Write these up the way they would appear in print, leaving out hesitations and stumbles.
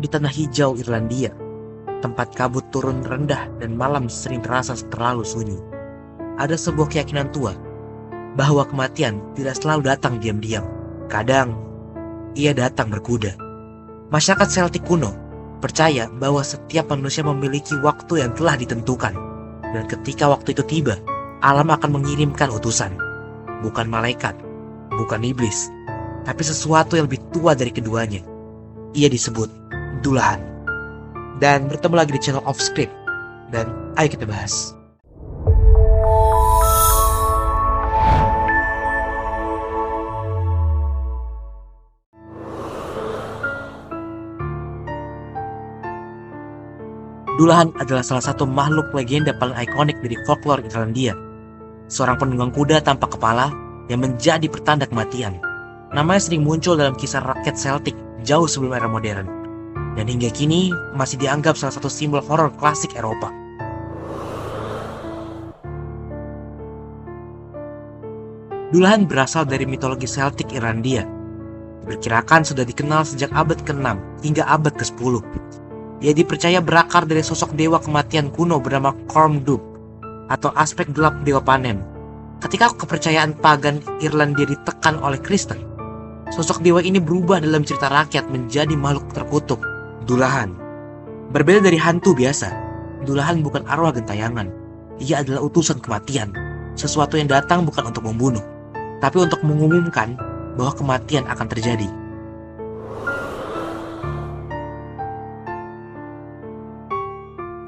Di tanah hijau Irlandia, tempat kabut turun rendah dan malam sering terasa terlalu sunyi, ada sebuah keyakinan tua bahwa kematian tidak selalu datang diam-diam. Kadang, ia datang berkuda. Masyarakat Celtic kuno percaya bahwa setiap manusia memiliki waktu yang telah ditentukan. Dan ketika waktu itu tiba, alam akan mengirimkan utusan. Bukan malaikat, bukan iblis, tapi sesuatu yang lebih tua dari keduanya. Ia disebut Dullahan. Dan bertemu lagi di channel Off Script. Dan ayo kita bahas. Dullahan adalah salah satu makhluk legenda paling ikonik dari folklore Irlandia. Seorang penunggang kuda tanpa kepala yang menjadi pertanda kematian. Namanya sering muncul dalam kisah rakyat Celtic jauh sebelum era modern. Dan hingga kini masih dianggap salah satu simbol horor klasik Eropa. Dullahan berasal dari mitologi Celtic Irlandia. Diperkirakan sudah dikenal sejak abad ke-6 hingga abad ke-10. Ia dipercaya berakar dari sosok dewa kematian kuno bernama Cormdub atau aspek gelap dewa panen. Ketika kepercayaan pagan Irlandia ditekan oleh Kristen, sosok dewa ini berubah dalam cerita rakyat menjadi makhluk terkutuk, Dullahan. Berbeda dari hantu biasa, Dullahan bukan arwah gentayangan. Ia adalah utusan kematian, sesuatu yang datang bukan untuk membunuh, tapi untuk mengumumkan bahwa kematian akan terjadi.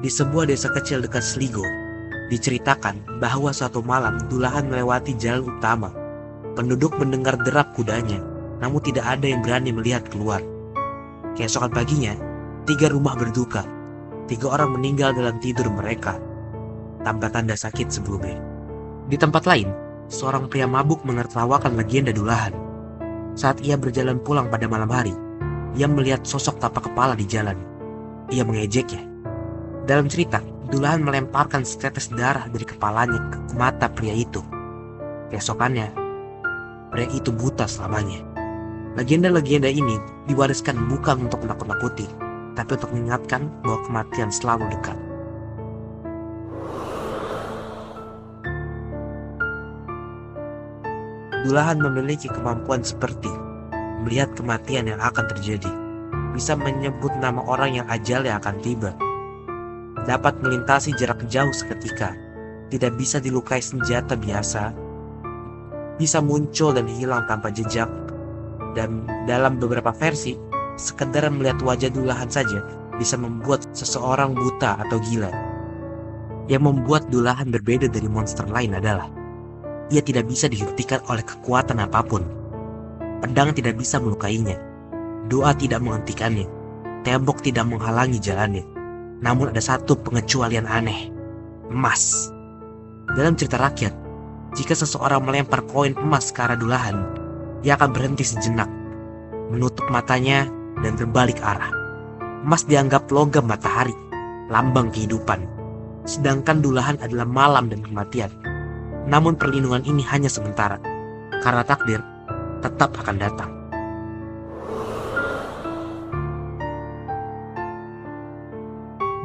Di sebuah desa kecil dekat Sligo, diceritakan bahwa suatu malam Dullahan melewati jalan utama. Penduduk mendengar derap kudanya, namun tidak ada yang berani melihat keluar. Keesokan paginya, 3 rumah berduka. 3 orang meninggal dalam tidur mereka, tanpa tanda sakit sebelumnya. Di tempat lain, seorang pria mabuk menertawakan legenda Dullahan. Saat ia berjalan pulang pada malam hari, ia melihat sosok tanpa kepala di jalan. Ia mengejeknya. Dalam cerita, Dullahan melemparkan setetes darah dari kepalanya ke mata pria itu. Keesokannya, pria itu buta selamanya. Legenda-legenda ini diwariskan bukan untuk menakut-nakuti, tapi untuk mengingatkan bahwa kematian selalu dekat. Dullahan memiliki kemampuan seperti melihat kematian yang akan terjadi, bisa menyebut nama orang yang ajalnya akan tiba, dapat melintasi jarak jauh seketika, tidak bisa dilukai senjata biasa, bisa muncul dan hilang tanpa jejak, dan dalam beberapa versi, sekedar melihat wajah Dullahan saja bisa membuat seseorang buta atau gila. Yang membuat Dullahan berbeda dari monster lain adalah ia tidak bisa dihentikan oleh kekuatan apapun. Pedang tidak bisa melukainya, doa tidak menghentikannya, tembok tidak menghalangi jalannya. Namun ada satu pengecualian aneh, emas. Dalam cerita rakyat, jika seseorang melempar koin emas ke arah Dullahan, ia akan berhenti sejenak, menutup matanya dan berbalik arah. Emas dianggap logam matahari, lambang kehidupan. Sedangkan Dullahan adalah malam dan kematian. Namun perlindungan ini hanya sementara, karena takdir tetap akan datang.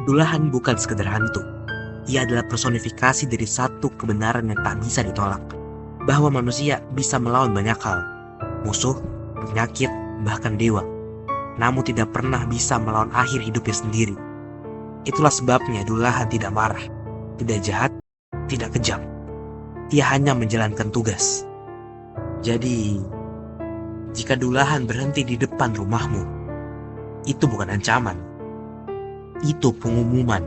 Dullahan bukan sekedar hantu. Ia adalah personifikasi dari satu kebenaran yang tak bisa ditolak, bahwa manusia bisa melawan banyak hal, musuh, penyakit, bahkan dewa, namun tidak pernah bisa melawan akhir hidupnya sendiri. Itulah sebabnya Dullahan tidak marah, tidak jahat, tidak kejam. Ia hanya menjalankan tugas. Jadi, jika Dullahan berhenti di depan rumahmu, itu bukan ancaman, itu pengumuman